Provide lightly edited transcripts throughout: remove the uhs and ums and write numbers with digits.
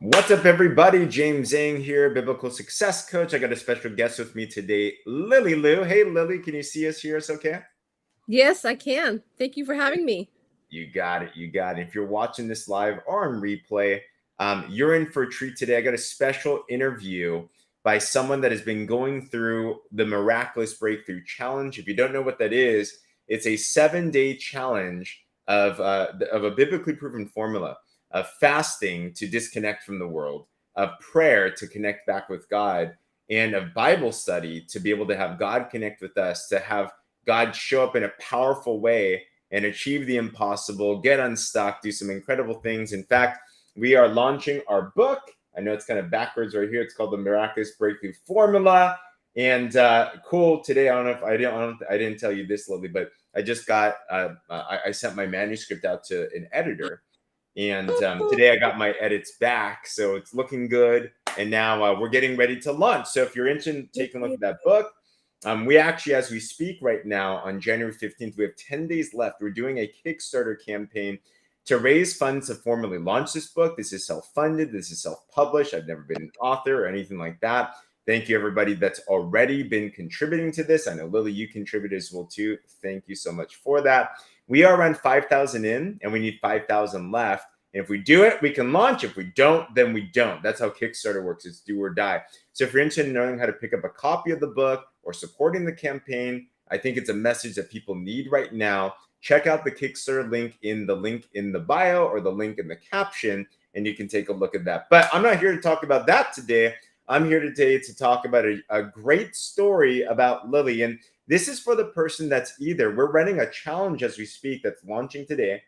What's up, everybody? James Zhang here, Biblical Success Coach. I got a special guest with me today, Lily Lou. Hey, Lily, can you see us, hear us okay? Yes, I can. Thank you for having me. You got it. You got it. If you're watching this live or on replay, you're in for a treat today. I got a special interview by someone that has been going through the Miraculous Breakthrough Challenge. If you don't know what that is, it's a 7-day challenge of a biblically proven formula of fasting to disconnect from the world, of prayer to connect back with God, and of Bible study to be able to have God connect with us, to have God show up in a powerful way and achieve the impossible, get unstuck, do some incredible things. In fact, we are launching our book. I know it's kind of backwards right here. It's called the Miraculous Breakthrough Formula. And cool today. I didn't tell you this, Lily, but I just got. I sent my manuscript out to an editor, and today I got my edits back, so it's looking good. And now we're getting ready to launch. So if you're interested in taking a look at that book, we actually, as we speak right now, on January 15th, we have 10 days left. We're doing a Kickstarter campaign to raise funds to formally launch this book. This is self-funded. This is self-published. I've never been an author or anything like that. Thank you, everybody that's already been contributing to this. I know, Lily, you contributed as well, too. Thank you so much for that. We are around 5,000 in, and we need 5,000 left. And if we do it, we can launch. If we don't, then we don't. That's how Kickstarter works. It's do or die. So if you're interested in knowing how to pick up a copy of the book or supporting the campaign, I think it's a message that people need right now. Check out the Kickstarter link in the bio or the link in the caption, and you can take a look at that. But I'm not here to talk about that today. I'm here today to talk about a great story about Lily. And this is for the person that's we're running a challenge as we speak that's launching today.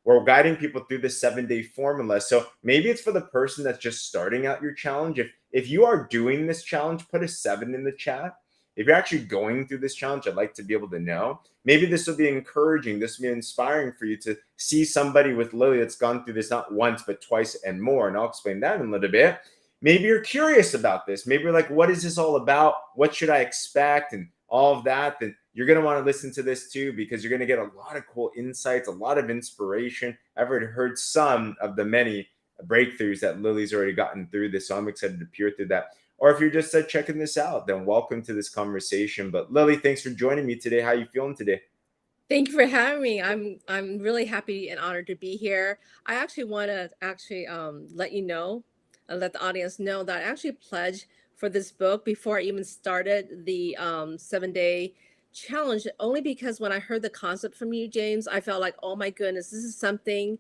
We're guiding people through the 7-day formula. So maybe it's for the person that's just starting out your challenge. If you are doing this challenge, put a 7 in the chat. If you're actually going through this challenge, I'd like to be able to know. Maybe this will be encouraging. This will be inspiring for you to see somebody with Lily that's gone through this not once, but twice and more. And I'll explain that in a little bit. Maybe you're curious about this. Maybe you're like, what is this all about? What should I expect? And all of that. Then you're going to want to listen to this too, because you're going to get a lot of cool insights, a lot of inspiration. I've already heard some of the many breakthroughs that Lily's already gotten through this. So I'm excited to peer through that. Or if you're just checking this out, then welcome to this conversation. But Lily, thanks for joining me today. How are you feeling today? Thank you for having me. I'm really happy and honored to be here. I actually want to let you know, let the audience know that I actually pledged for this book before I even started the 7-day challenge. Only because when I heard the concept from you, James, I felt like, oh my goodness, this is something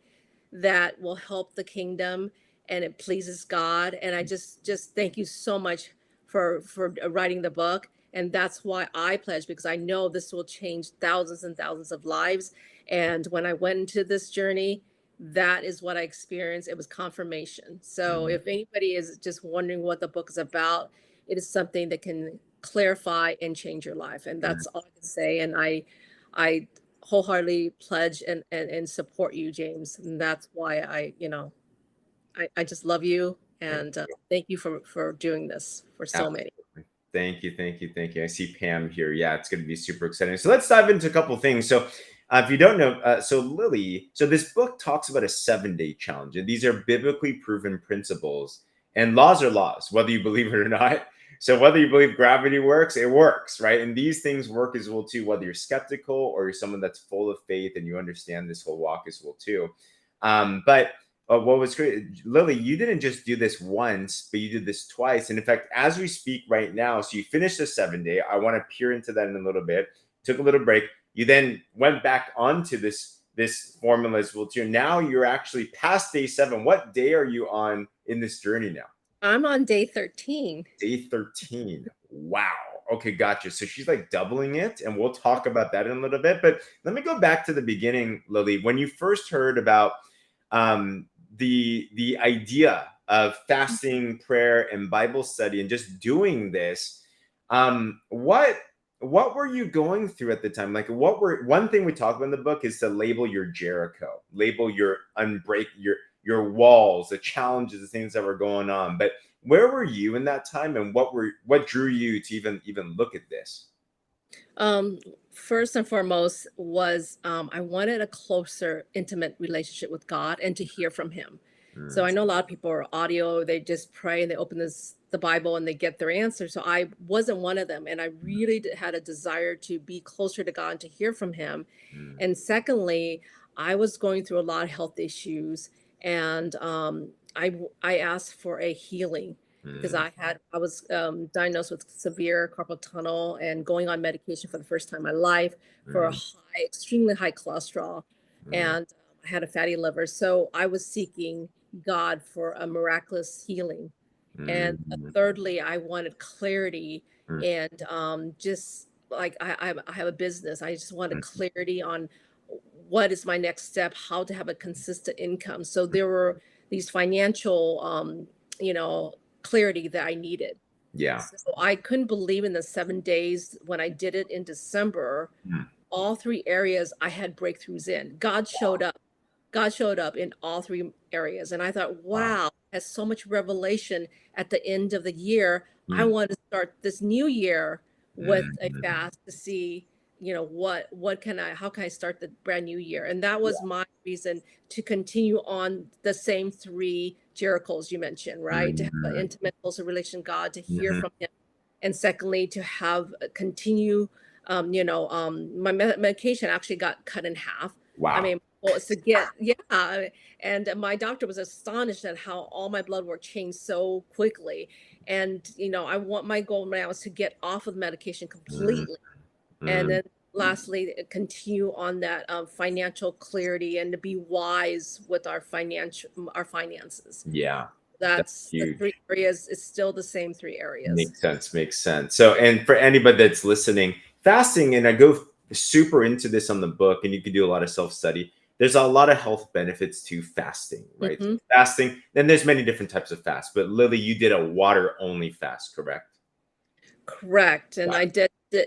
that will help the kingdom and it pleases God. And I just thank you so much for writing the book. And that's why I pledge, because I know this will change thousands and thousands of lives. And when I went into this journey, that is what I experienced. It was confirmation. So Mhm. if anybody is just wondering what the book is about, it is something that can clarify and change your life. And that's all I can say. And I wholeheartedly pledge and support you, James. And that's why I just love you. Thank And you. thank you for doing this for so many. Absolutely. Thank you. Thank you. Thank you. I see Pam here. Yeah, it's going to be super exciting. So let's dive into a couple of things. So, if you don't know, so Lily, so this book talks about a 7-day challenge, and these are biblically proven principles. And laws are laws, whether you believe it or not. So whether you believe gravity works, it works, right? And these things work as well too, whether you're skeptical or you're someone that's full of faith and you understand this whole walk as well too. But what was great, Lily, you didn't just do this once, but you did this twice. And in fact, as we speak right now, so you finished the 7-day. I want to peer into that in a little bit. Took a little break. You then went back onto this formula as well too. Now you're actually past day 7. What day are you on in this journey now? I'm on day 13. Day 13. Wow. Okay, gotcha. So she's like doubling it, and we'll talk about that in a little bit. But let me go back to the beginning, Lily. When you first heard about the idea of fasting, prayer, and Bible study, and just doing this, what were you going through at the time? Like, what were one thing we talk about in the book is to label your Jericho, label your your walls, the challenges, the things that were going on. But where were you in that time, and what drew you to even look at this? Um, First and foremost was I wanted a closer, intimate relationship with God and to hear from Him. So mm, I know a lot of people are audio, they just pray and they open the Bible and they get their answer. So I wasn't one of them. And I really had a desire to be closer to God and to hear from him. mm, And secondly, I was going through a lot of health issues, and I asked for a healing because mm, I was diagnosed with severe carpal tunnel and going on medication for the first time in my life for a mm, extremely high cholesterol, mm, and I had a fatty liver. So I was seeking God for a miraculous healing. And mm, thirdly, I wanted clarity, mm, and just like I have a business, I just wanted mm, clarity on what is my next step, how to have a consistent income. So mm. there were these financial, you know, clarity that I needed. Yeah. So I couldn't believe in the 7 days when I did it in December, Mm. all three areas I had breakthroughs in. God showed up. God showed up in all three areas. And I thought, Wow. wow, has so much revelation at the end of the year. I Mm, want to start this new year with mm, a mm. fast to see, what can how can I start the brand new year? And that was my reason to continue on the same three Jerichos you mentioned, right? To have an Mm, intimate, closer relation with God, to hear mhm. from him. And secondly, to have continue, my medication actually got cut in half. I Wow. mean, well, it's to get, yeah. And my doctor was astonished at how all my blood work changed so quickly. And, I want my goal now is to get off of medication Mm, completely. And mm. then lastly, continue on that financial clarity and to be wise with our finances. Yeah, that's That's the three huge. areas. It's still the same three areas. Makes sense. Makes sense. So, and for anybody that's listening, fasting, and I go super into this on the book, and you can do a lot of self study. There's a lot of health benefits to fasting, right? So Mhm. fasting, then there's many different types of fast, but Lily, you did a water only fast, correct? Correct. And Got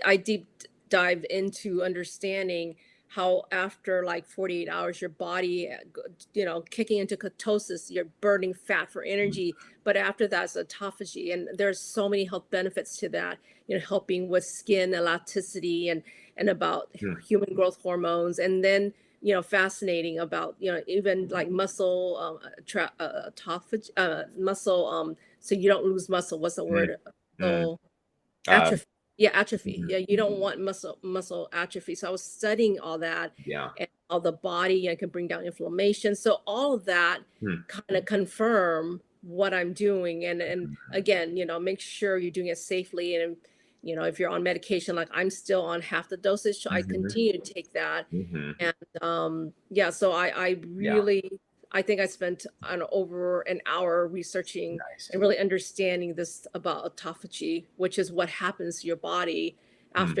I deep dive into understanding how after like 48 hours, your body, kicking into ketosis, you're burning fat for it. energy. But after that's autophagy. And there's so many health benefits to that, helping with skin elasticity and about Mhm. human growth hormones. And then, fascinating about, even like muscle, autophagy, muscle, so you don't lose muscle. What's the Mhm. word? Mm. So Uh, atrophy. Yeah, atrophy. mhm. Yeah, you don't want muscle atrophy. So I was studying all that Yeah. and how the body can bring down inflammation. So all of that Hmm. kind of confirm what I'm doing. And again, make sure you're doing it safely. And if you're on medication, like I'm still on half the dosage, so I Mhm. continue to take that. Mhm. And yeah, so I Yeah. really, I think I spent over an hour researching Nice. and really understanding this about autophagy, which is what happens to your body Hmm.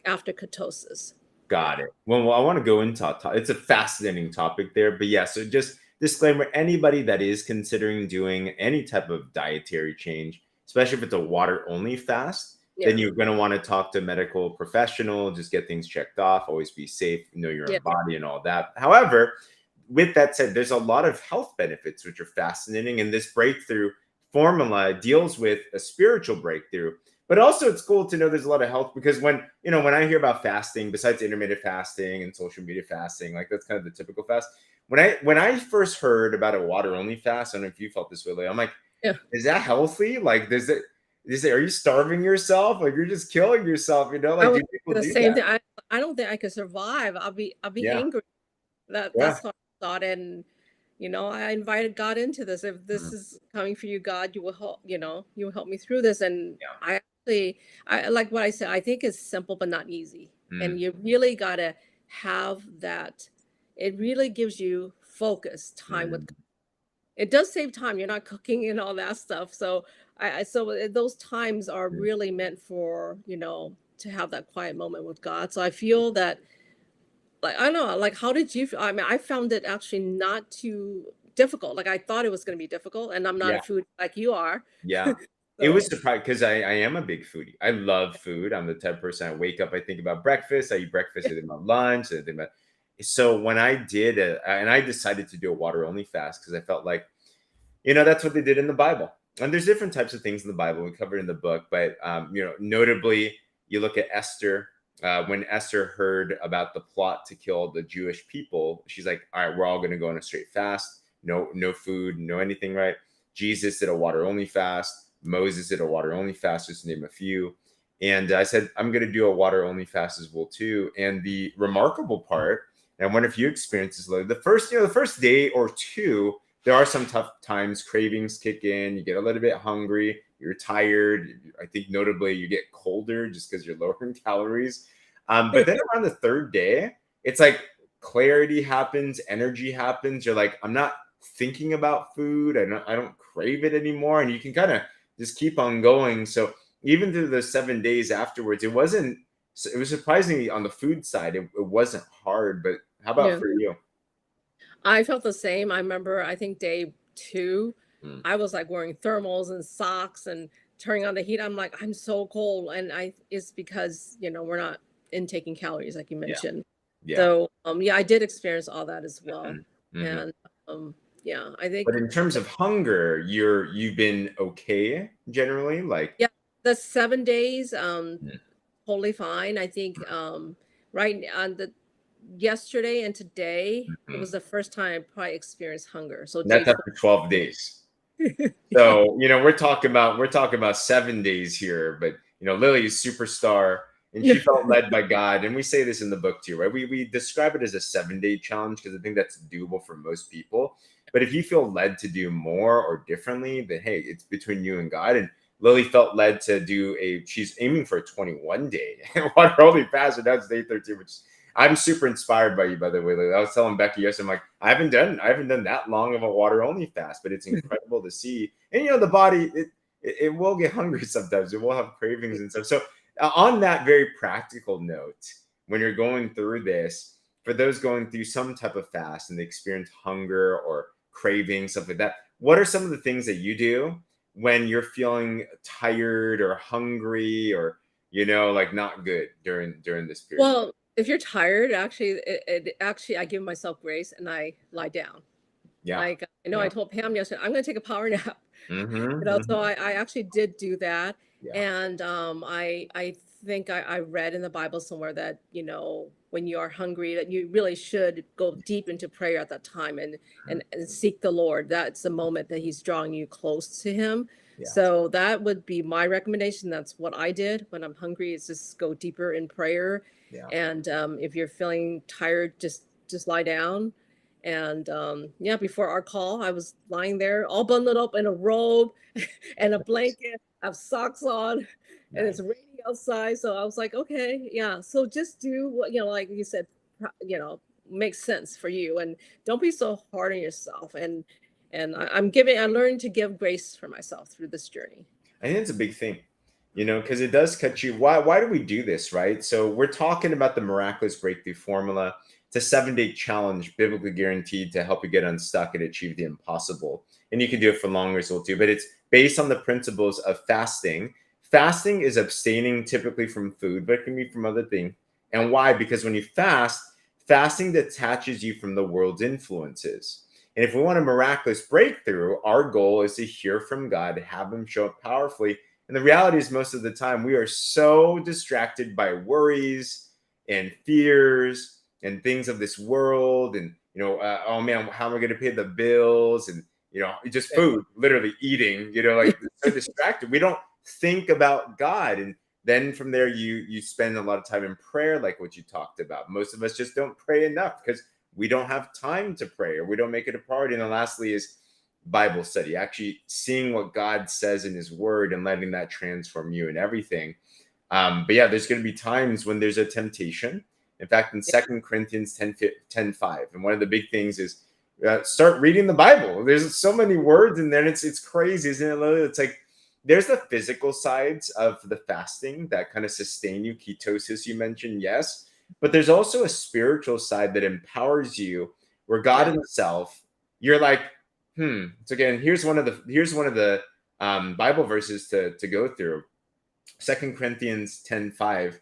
after ketosis. Got Yeah. it. Well, I want to go into it's a fascinating topic there, but yeah. So just disclaimer: anybody that is considering doing any type of dietary change, especially if it's a water only fast, then Yeah. you're going to want to talk to a medical professional. Just get things checked off. Always be safe. Know your Yeah. own body and all that. However, with that said, there's a lot of health benefits which are fascinating, and this breakthrough formula deals with a spiritual breakthrough. But also, it's cool to know there's a lot of health because when I hear about fasting, besides intermittent fasting and social media fasting, like that's kind of the typical fast. When I first heard about a water only fast, I don't know if you felt this way. I'm like, Yeah. is that healthy? Like, are you starving yourself? Like, you're just killing yourself? I Like, would do do people the do same that? thing. I don't think I could survive. I'll be Yeah, angry. yeah. That's how I thought. And I invited God into this. If this Mm, is coming for you, God, you will help, you will help me through this. And yeah. I like what I said. I think it's simple but not easy. Mm, And you really gotta have that. It really gives you focus time with. mm, It does save time. You're not cooking and all that stuff. So those times are mm, really meant for, to have that quiet moment with God. So I feel that, like, I don't know, like, how did you I mean, I found it actually not too difficult. Like, I thought it was gonna be difficult, and I'm not a yeah. food like you are. Yeah. It was So surprising because I am a big foodie. I love food. I'm the type of person I wake up, I think about breakfast. I eat breakfast, I think about lunch, I think about so when I did and I decided to do a water only fast because I felt like, that's what they did in the Bible. And there's different types of things in the Bible we covered in the book, but notably, you look at Esther. When Esther heard about the plot to kill the Jewish people, she's like, "All right, we're all going to go on a straight fast." no food, no anything, right? Jesus did a water only fast. Moses did a water only fast, just to name a few. And I said, I'm going to do a water only fast as well too. And the remarkable part, and I wonder if you experience this, Lily, the first day or two, there are some tough times. Cravings kick in. You get a little bit hungry. You're tired. I think notably you get colder just because you're lowering calories. But then around the third day, it's like clarity happens, energy happens. You're like, I'm not thinking about food. I don't crave it anymore. And you can kind of just keep on going. So even through the 7 days afterwards, it was surprisingly on the food side, it wasn't hard. But how about Yeah. for you? I felt the same. I remember, I think day 2, Mm, I was like wearing thermals and socks and turning on the heat. I'm like, I'm so cold. And it's because, we're not intaking calories like you yeah, mentioned. yeah. So, yeah, I did experience all that as well. Mhm, mhm. And yeah, I But think, in terms of hunger, you've been okay generally, like. yeah, the 7 days, Mm, totally fine. I think right on the yesterday and today, it mhm. was the first time I probably experienced hunger. So And day that's four. after 12 days. Yeah. So, we're talking about 7 days here, but Lily's superstar, and Yeah. she felt led by God. And we say this in the book too, right? We describe it as a 7 day challenge because I think that's doable for most people. But if you feel led to do more or differently, then hey, it's between you and God. And Lily felt led to she's aiming for a 21-day water only fast, and that's day 13, which I'm super inspired by you, by the way. Like, I was telling Becky yesterday, I'm like, I haven't done that long of a water only fast, but it's incredible to see. And the body, it will get hungry sometimes. It will have cravings and stuff. So on that very practical note, when you're going through this, for those going through some type of fast and they experience hunger or craving, stuff like that, what are some of the things that you do when you're feeling tired or hungry or like not good during this period? Well, if you're tired, actually, actually, I give myself grace and I lie down. Yeah. Like, I know I Yeah. told Pam yesterday, I'm going to take a power nap. So Mhm. I actually did do that. Yeah. And I think I read in the Bible somewhere that, when you are hungry, that you really should go deep into prayer at that time and seek the Lord. That's the moment that he's drawing you close to him. Yeah. So that would be my recommendation. That's what I did when I'm hungry, is just go deeper in prayer. Yeah. And if you're feeling tired, just lie down. And yeah, before our call, I was lying there all bundled up in a robe and a Nice. blanket. I have socks on, and it's Nice. raining outside. So I was like, okay, yeah. So just do what, like you said, makes sense for you, and don't be so hard on yourself. And I'm learning to give grace for myself through this journey. I think it's a big thing, because it does cut you. Why do we do this, right? So we're talking about the miraculous breakthrough formula. It's a 7 day challenge, biblically guaranteed to help you get unstuck and achieve the impossible. And you can do it for longer as well too. But it's based on the principles of fasting. Fasting is abstaining typically from food, but it can be from other things. And why? Because when you fast, fasting detaches you from the world's influences. And if we want a miraculous breakthrough, our goal is to hear from God, to have Him show up powerfully. And the reality is, most of the time, we are so distracted by worries and fears and things of this world. And, oh man, how am I going to pay the bills? And, just food, literally eating, like so distracted. We don't think about God. And then from there, you spend a lot of time in prayer, like what you talked about. Most of us just don't pray enough because we don't have time to pray or we don't make it a priority. And then lastly is Bible study, actually seeing what God says in his word and letting that transform you and everything. But yeah, there's going to be times when there's a temptation. In fact, in 2 Corinthians 10:5, and one of the big things is start reading the Bible. There's so many words in there, and it's crazy, isn't it, Lily? It's like there's the physical sides of the fasting that kind of sustain you, ketosis you mentioned, yes, but there's also a spiritual side that empowers you, where God Yeah. Himself, you're like, So again, here's one of the Bible verses to go through. 2 Corinthians 10:5.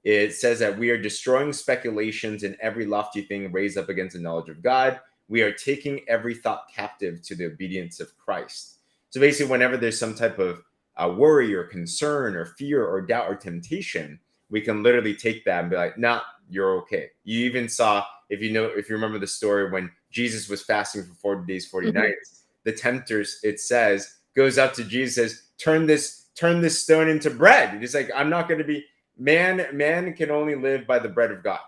It says that we are destroying speculations and every lofty thing raised up against the knowledge of God. We are taking every thought captive to the obedience of Christ. So basically, whenever there's some type of worry or concern or fear or doubt or temptation, we can literally take that and be like, nah, you're okay. You even saw, if you remember the story when Jesus was fasting for 40 days, 40 Mhm. nights. The tempters, it says, goes up to Jesus, says, turn this stone into bread. He's like, I'm not going to be man can only live by the bread of God.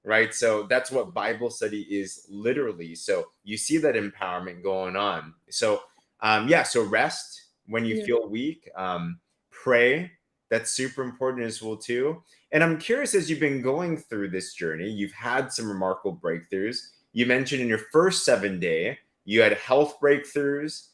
Right. So that's what Bible study is literally. So you see that empowerment going on. So yeah, so rest when you Yeah. feel weak. Pray. That's super important as well too. And I'm curious, as you've been going through this journey, you've had some remarkable breakthroughs. You mentioned in your first 7 day, you had health breakthroughs.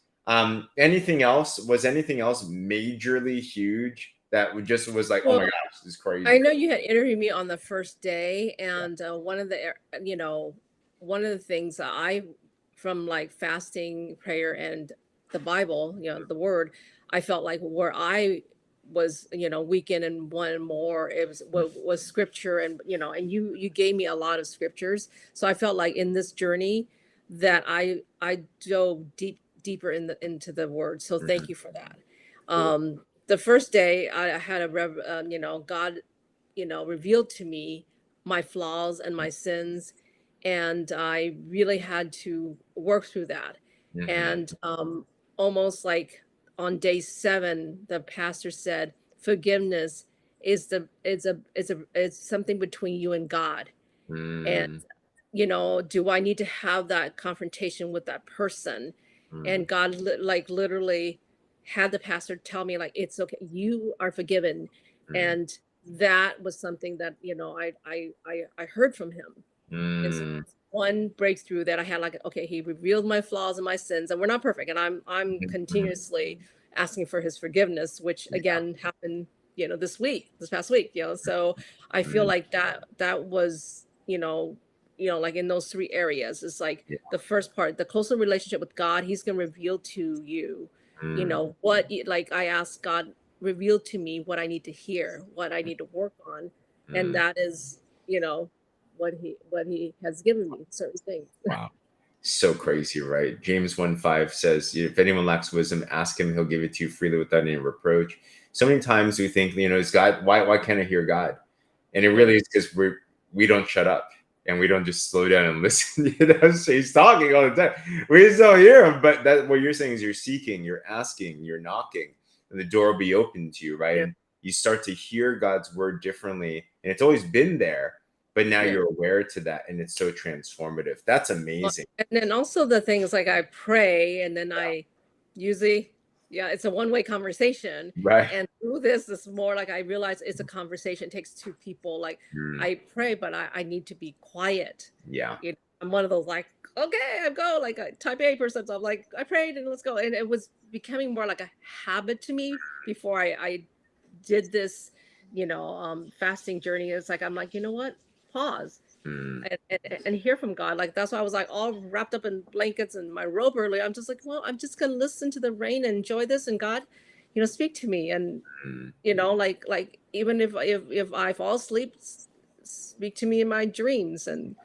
Anything else? Was anything else majorly huge that just was like, oh Well, my gosh, this is I crazy? know you had interviewed me on the first day, Yeah. and one of the things that I, from like fasting, prayer, and the Bible, the Word, I felt like where I was, weekend and one more, it was scripture, and and you gave me a lot of scriptures, so I felt like in this journey that I dove deeper into the Word. So thank Mhm. you for that. Cool. The first day I had God revealed to me my flaws and my sins, and I really had to work through that. Mhm. And almost like on day 7, the pastor said, "Forgiveness is something between you and God." And Mm, do I need to have that confrontation with that person? mm, And God literally had the pastor tell me like, it's okay, you are forgiven. mm, And that was something that I heard from him. And so mm, that's one breakthrough that I had, like, okay, he revealed my flaws and my sins, and we're not perfect. And I'm mhm, mhm. continuously asking for his forgiveness, which Yeah. again happened, this past week. So I feel Mm, like that was, like in those 3 areas, it's like yeah. the first part, the closer relationship with God, he's gonna reveal to you, Mm, like I asked God, reveal to me what I need to hear, what I need to work on. And mm. that is, you know, what he has given me, certain things. Wow. So crazy, right? James 1:5 says, if anyone lacks wisdom, ask him, he'll give it to you freely without any reproach. So many times we think, is God, why can't I hear God? And it Yeah. really is because we don't shut up and we don't just slow down and listen. So he's talking all the time. We just don't hear him. But that what you're saying is you're seeking, you're asking, you're knocking, and the door will be open to you, right? Yeah. And you start to hear God's word differently. And it's always been there, but now Yeah. you're aware to that, and it's so transformative. That's Well, amazing. and then also the thing is, like, I pray, and then I usually, yeah, it's a one-way conversation. Right. And through this, it's more like I realize it's a conversation. It takes two people. Like, Mm, I pray, but I need to be quiet. yeah. I'm one of those, like, okay, I go, like a type A person. So I'm like, I prayed and let's go. And it was becoming more like a habit to me before I did this, fasting journey. It's like, I'm like, you know what? Pause Mm, and hear from God. Like that's why I was like all wrapped up in blankets and my robe earlier. I'm just like, well, I'm just gonna listen to the rain and enjoy this, and God, speak to me. And mm, like even if I fall asleep, speak to me in my dreams and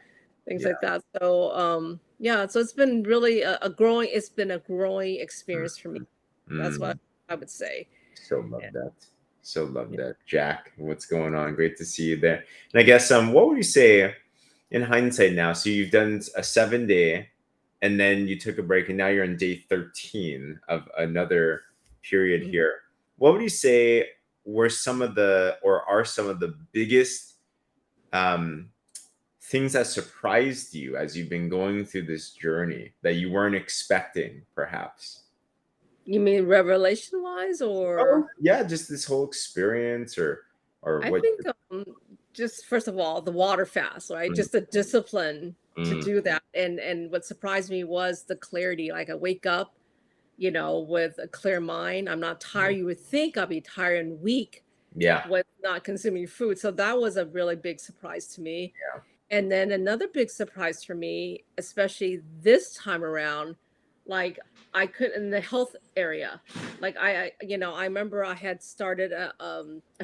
things yeah. like that. So yeah, so it's been really it's been a growing Mm, experience for me. That's what mm. I would say. So love Yeah. that. So love Yeah. that. Jack, what's going on? Great to see you there. And I guess what would you say in hindsight now? So you've done a 7 day and then you took a break and now you're on day 13 of another period Mhm. here. What would you say were some of the or are some of the biggest um things that surprised you as you've been going through this journey that you weren't expecting, perhaps? You mean revelation wise, Oh, or? yeah, just this whole experience or I what. think, just first of all, the water fast, right? Mm, Just the discipline to mm, do that. And what surprised me was the clarity. Like I wake up, with a clear mind. I'm not mm. tired. You would think I'd be tired and weak Yeah, with not consuming food. So that was a really big surprise to me. yeah. And then another big surprise for me, especially this time around, like I could in the health area, like I remember I had started a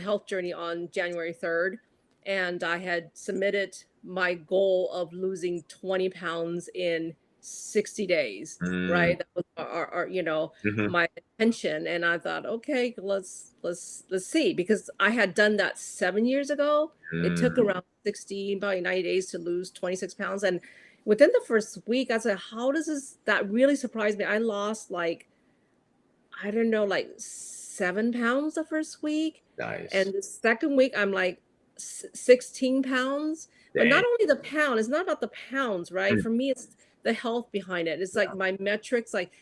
health journey on January 3rd, and I had submitted my goal of losing 20 pounds in 60 days, Mm, right? That was mhm, my intention. And I thought, okay, let's see, because I had done that 7 years ago. It took mm, around 60, probably 90 days to lose 26 pounds. And within the first week, I said, how does this, that really surprised me. I lost like, I don't know, like 7 pounds the first week. Nice. And the second week, I'm like 16 pounds. But not Dang. only the pound, it's not about the pounds, right? Mm, For me, it's the health behind it. It's like my metrics, like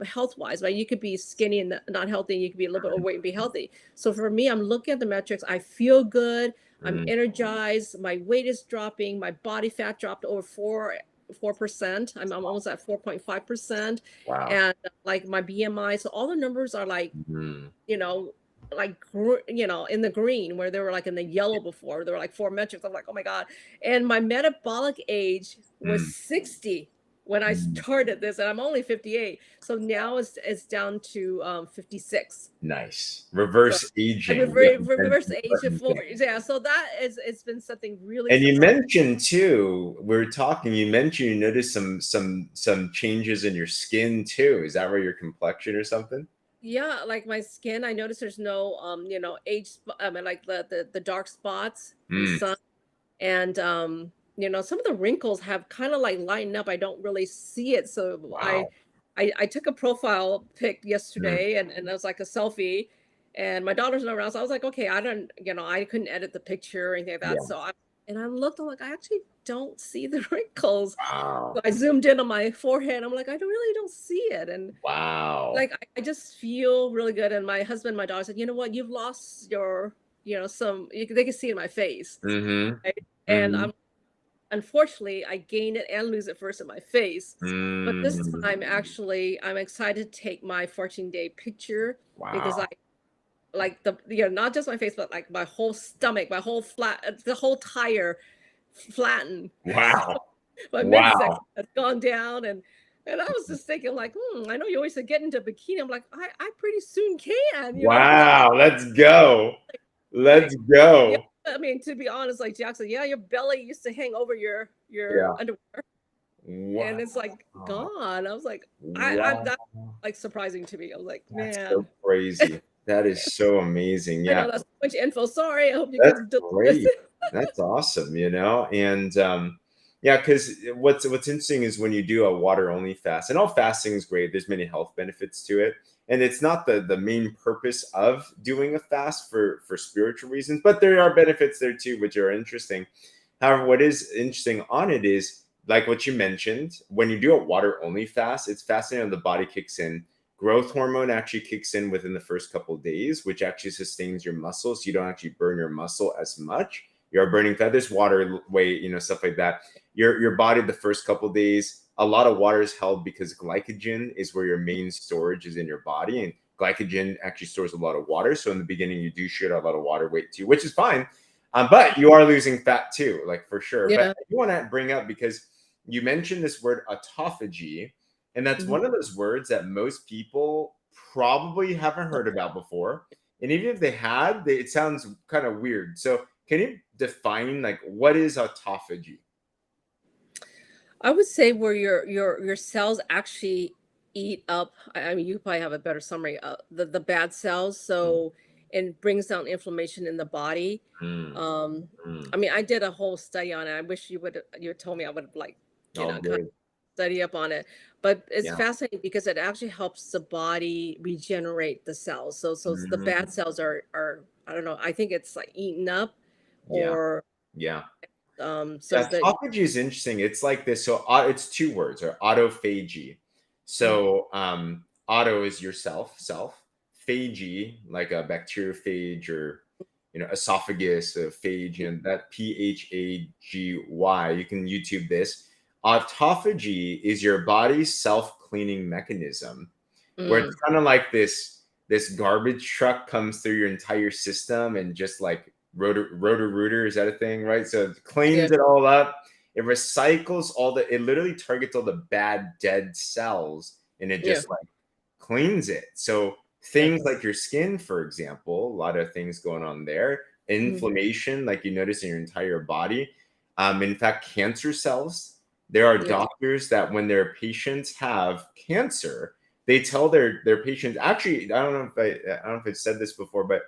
health wise, right? You could be skinny and not healthy. You could be a little bit overweight and be healthy. So for me, I'm looking at the metrics. I feel good. I'm mm, energized. My weight is dropping. My body fat dropped over 4%. I'm almost at 4.5%. wow. And like my BMI. So all the numbers are like, Mm, you know, like, in the green where they were like in the yellow before. There were like 4 metrics. I'm like, oh my God. And my metabolic age was mm, 60 when I mm. started this, and I'm only 58. So now it's down to 56. Nice. So Reverse I aging. Yeah, reverse that's the age of important thing. forward. Yeah. So that is, it's been something really And you surprising. mentioned too, we were talking, you mentioned you noticed some changes in your skin too. Is that where your complexion or something? Yeah, like my skin, I noticed there's no age I mean, like the dark spots from Mm, sun. And some of the wrinkles have kind of like lightened up. I don't really see it. So I wow. I took a profile pic Mm, yesterday, and it was like a selfie, and my daughter's not around. So I was like, okay, I don't, I couldn't edit the picture or anything like that. yeah. So I looked, I'm like, I actually don't see the wrinkles. Wow. So I zoomed in on my forehead. I'm like, I really don't see it. And Wow. like I just feel really good. And my husband, my daughter said, you know what, you've lost your, they can see it in my face. Mm-hmm. Right? And Mm-hmm. I'm unfortunately I gain it and lose it first in my face. But this Mm, time actually I'm excited to take my 14-day picture because wow. I like not just my face, but like my whole stomach, my whole the whole tire flattened. Wow. My midsection Wow. has gone down. And I was just thinking like, I know you always said get into a bikini. I'm like, I pretty soon can, because Wow. Let's go. Let's like, yeah, go. I mean, to be honest, like Jackson, yeah, your belly used to hang over your Yeah. underwear, and Wow. it's like gone. I was like, I'm Wow. that, like, surprising to me. I was like, That's so man, crazy. That is so amazing. I Yeah. know that's so much info. Sorry, I hope you That's could do this. great. That's awesome, and yeah, because what's interesting is when you do a water only fast, and all fasting is great. There's many health benefits to it, and it's not the main purpose of doing a fast for spiritual reasons, but there are benefits there too, which are interesting. However, what is interesting on it is like what you mentioned. When you do a water only fast, it's fascinating how the body kicks in. Growth hormone actually kicks in within the first couple of days, which actually sustains your muscles. So you don't actually burn your muscle as much. You're burning fat, this water weight, stuff like that. Your body the first couple of days, a lot of water is held because glycogen is where your main storage is in your body, and glycogen actually stores a lot of water. So in the beginning, you do shed a lot of water weight too, which is fine. But you are losing fat too, like for sure. But Yeah. I do want to bring up because you mentioned this word autophagy, and that's Mhm. one of those words that most people probably haven't heard about before. And even if they had, it sounds kind of weird. So, can you define like what is autophagy? I would say where your cells actually eat up. I mean, you probably have a better summary of the bad cells, so it brings down inflammation in the body. Mm, Um, mm. I mean, I did a whole study on it. I wish you had told me. I would have, like, All kind of good. study up on it. But it's Yeah. fascinating because it actually helps the body regenerate the cells. So the Mhm. bad cells are, I don't know. I think it's like eaten up, Yeah. or Yeah. so Yeah, that. autophagy is interesting. It's like this. So it's two words, or autophagy. Mhm. So auto is yourself, self. Phagy, like a bacteriophage or esophagus, a phage, and that PHAGY. You can YouTube this. Autophagy is your body's self-cleaning mechanism, where it's Mm, kind of like this garbage truck comes through your entire system and just like rotor rooter, is that a thing, right? So it yeah, cleans it all up. It recycles it literally targets all the bad dead cells, and it yeah, just like cleans it. So yeah. things like your skin, for example, a lot of things going on there. Mhm. Inflammation, like you notice in your entire body. In fact, cancer cells. There are Yeah. doctors that when their patients have cancer, they tell their patients. Actually, I don't know if I've said this before, but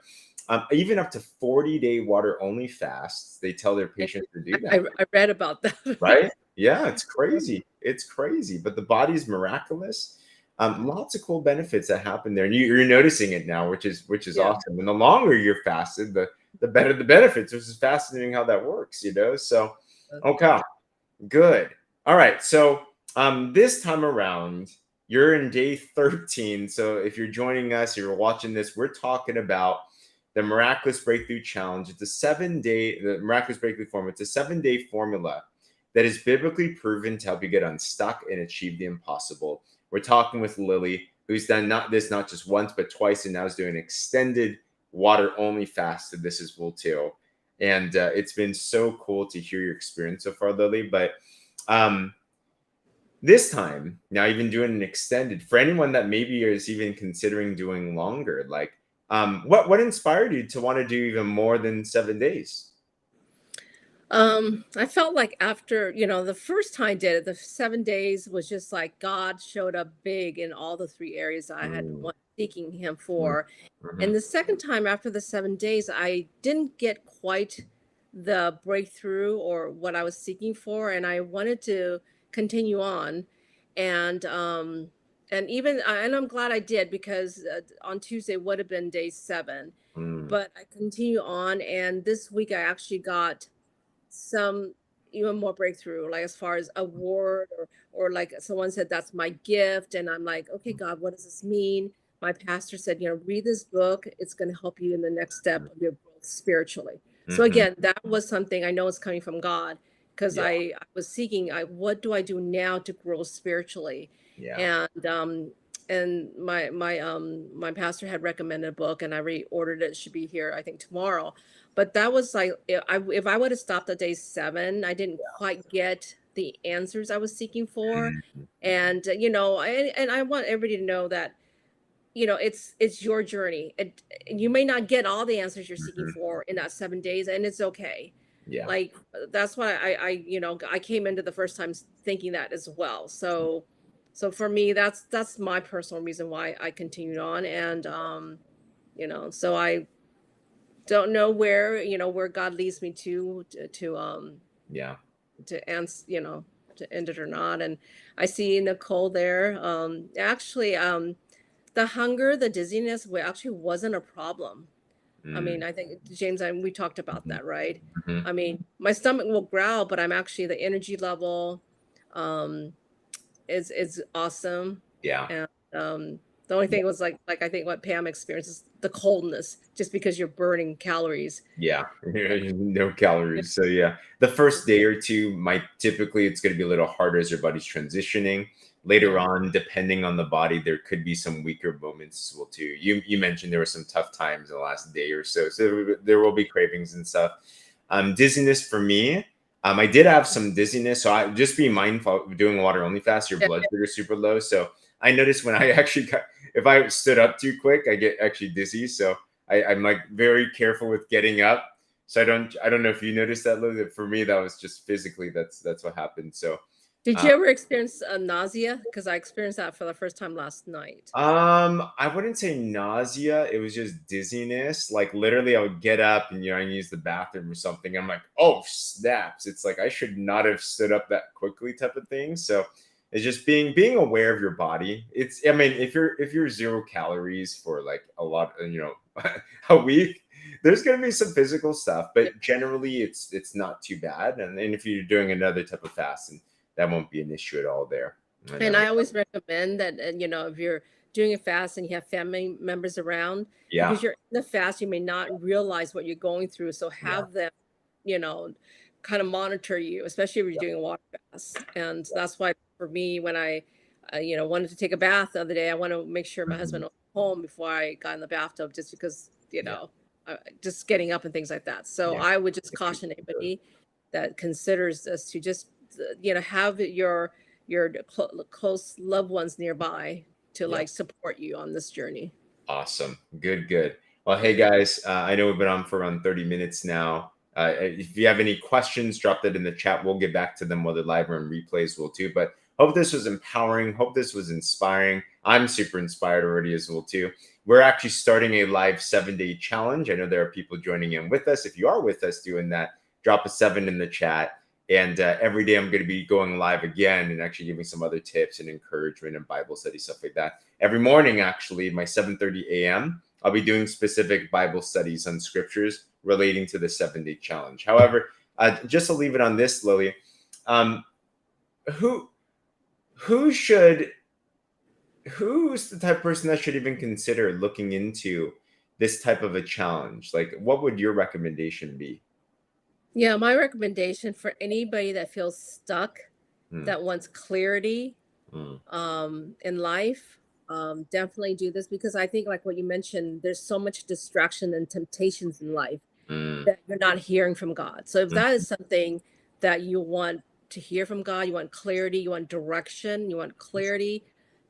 even up to 40-day water only fasts, they tell their Yeah, patients to do that, I read about that. right? Yeah, it's Absolutely. crazy. It's crazy, but the body's miraculous. Lots of cool benefits that happen there, and you're noticing it now, which is Yeah. awesome. And the longer you're fasted, the better the benefits, which is fascinating how that works. So okay, Yeah. good. All right, so this time around, you're in day 13. So if you're joining us, you're watching this, we're talking about the Miraculous Breakthrough Challenge. It's a 7-day, the Miraculous Breakthrough Formula. It's a 7-day formula that is biblically proven to help you get unstuck and achieve the impossible. We're talking with Lily, who's done not just once, but twice, and now is doing extended water only fast. And this is will too. And it's been so cool to hear your experience so far, Lily. But um, this time, now even doing an extended for anyone that maybe is even considering doing longer, like what inspired you to want to do even more than 7 days? I felt like after, the first time I did it, the 7 days was just like God showed up big in all the three areas I had Mm, seeking him mm, for. mhm, And the second time after the 7 days, I didn't get quite the breakthrough or what I was seeking for. And I wanted to continue on. And and I'm glad I did because on Tuesday would have been day 7. mm, But I continue on, and this week I actually got some even more breakthrough, like as far as award or like someone said that's my gift, and I'm like, okay, God, what does this mean? My pastor said, read this book. It's going to help you in the next step of your growth spiritually. So mhm. again, that was something I know is coming from God because Yeah, I was seeking, what do I do now to grow spiritually? yeah. And my pastor had recommended a book, and I reordered it. It should be here, I think, tomorrow. But that was like, if I would have stopped at day 7, I didn't quite get the answers I was seeking for. Mhm. And and I want everybody to know that it's your journey. You may not get all the answers you're seeking Mhm. for in that 7 days, and it's okay. Yeah. Like, that's why I came into the first time thinking that as well. So for me, that's my personal reason why I continued on. And so I don't know where God leads me Yeah. to answer, to end it or not. And I see Nicole there. Actually, the hunger, the dizziness, actually wasn't a problem. I Mm, mean, I think James and we talked about mhm, that, right? mhm. I mean, my stomach will growl, but I'm actually the energy level um is awesome. Yeah. And the only Yeah. thing was like I think what Pam experiences, the coldness, just because you're burning calories. Yeah. No calories. So yeah, the first day or two might typically it's going to be a little harder as your body's transitioning. Later Yeah. on, depending on the body, there could be some weaker moments as well too. You mentioned there were some tough times the last day or so, so there will be cravings and stuff. Dizziness for me, I did have some dizziness, so I just be mindful of doing water only fast. Your Yeah. blood sugar is super low, so I noticed when I actually got if I stood up too quick, I get actually dizzy. So I'm like very careful with getting up. So I don't know if you noticed that, Lily. For me, that was just physically that's what happened. So Did uh, you ever experience nausea? Because I experienced that for the first time last night. I wouldn't say nausea. It was just dizziness. Like literally, I would get up and I use the bathroom or something. I'm like, oh snaps! It's like I should not have stood up that quickly, type of thing. So it's just being aware of your body. It's I mean, if you're 0 calories for like a lot, a week, there's gonna be some physical stuff, Yeah. but generally, it's not too bad. And if you're doing another type of fast, and that won't be an issue at all there. I And know. I always recommend that, if you're doing a fast and you have family members around, Yeah. because you're in the fast, you may not realize what you're going through. So Yeah. have them, you know, kind of monitor you, especially if you're doing a water fast. And that's why for me, when I, wanted to take a bath the other day, I want to make sure my Mhm. husband was home before I got in the bathtub, just because, Yeah. just getting up and things like that. So Yeah. I would just If you caution could. anybody that considers this to just, have your close loved ones nearby to Yeah. like support you on this journey. Awesome. Good, good. Well, hey guys, I know we've been on for around 30 minutes now. If you have any questions, drop that in the chat. We'll get back to them whether live or in replays will too. But hope this was empowering. Hope this was inspiring. I'm super inspired already as well too. We're actually starting a live 7-day challenge. I know there are people joining in with us. If you are with us doing that, drop a 7 in the chat. And every day I'm going to be going live again and actually giving some other tips and encouragement and Bible study, stuff like that. Every morning, actually, my 7:30 a.m., I'll be doing specific Bible studies on scriptures relating to the 7-day challenge. However, just to leave it on this, Lily, um, who should who's the type of person that should even consider looking into this type of a challenge? Like, what would your recommendation be? Yeah, my recommendation for anybody that feels stuck, Hmm, that wants clarity hmm, in life, definitely do this, because I think, like what you mentioned, there's so much distraction and temptations in life hmm, that you're not hearing from God. So if that hmm, is something that you want to hear from God, you want clarity, you want direction, you want clarity,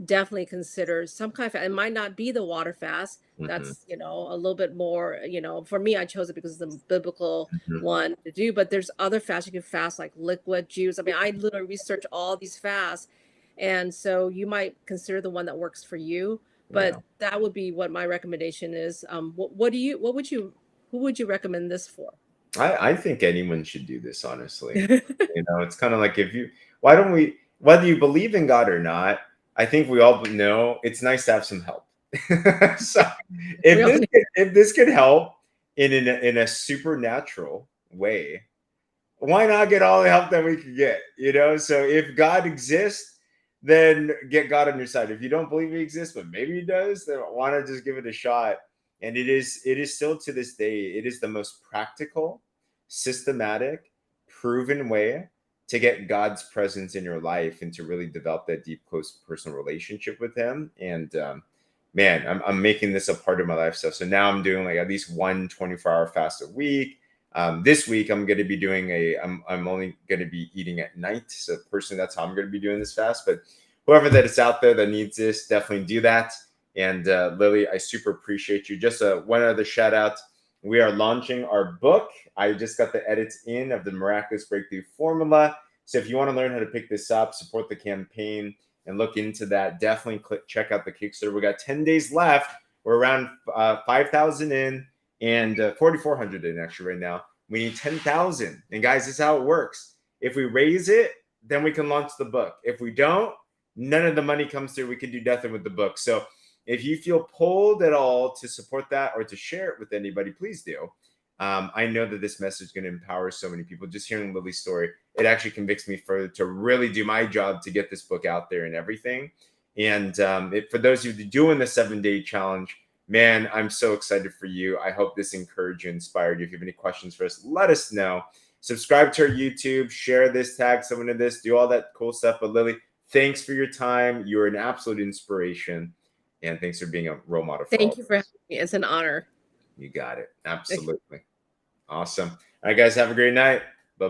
definitely consider some kind of, it might not be the water fast. hmm, That's, a little bit more, for me, I chose it because it's the biblical hmm. one to do, but there's other fasts you can fast, like liquid juice. I mean, I literally research all these fasts. And so you might consider the one that works for you, Yeah. but that would be what my recommendation is. Who would you recommend this for? I think anyone should do this, honestly. It's kind of like, why don't we, whether you believe in God or not, I think we all know it's nice to have some help. So We all need. if this could help in a supernatural way, why not get all the help that we could get? So if God exists, then get God on your side. If you don't believe he exists, but maybe he does, then why not just give it a shot? And it is still to this day, it is the most practical, systematic, proven way to get God's presence in your life and to really develop that deep, close personal relationship with him. And man, I'm making this a part of my lifestyle. So now I'm doing like at least one 24-hour fast a week. This week I'm going to be doing I'm only going to be eating at night. So personally, that's how I'm going to be doing this fast. But whoever that is out there that needs this, definitely do that. And Lily, I super appreciate you. Just one other shout out. We are launching our book. I just got the edits in of the Miraculous Breakthrough Formula. So if you want to learn how to pick this up, support the campaign, and look into that, definitely check out the Kickstarter. We got 10 days left. We're around 5,000 in and 4,400 in actually right now. We need 10,000. And guys, this is how it works. If we raise it, then we can launch the book. If we don't, none of the money comes through. We can do nothing with the book. So if you feel pulled at all to support that or to share it with anybody, please do. I know that this message is going to empower so many people. Just hearing Lily's story, it actually convicts me further to really do my job to get this book out there and everything. And for those of you doing the 7-day challenge, man, I'm so excited for you. I hope this encouraged you, inspired you. If you have any questions for us, let us know. Subscribe to our YouTube, share this, tag someone in this, do all that cool stuff. But Lily, thanks for your time. You're an absolute inspiration. And thanks for being a role model for all Thank of you for having us. me. It's an honor. You got it. Absolutely. Awesome. All right, guys, have a great night.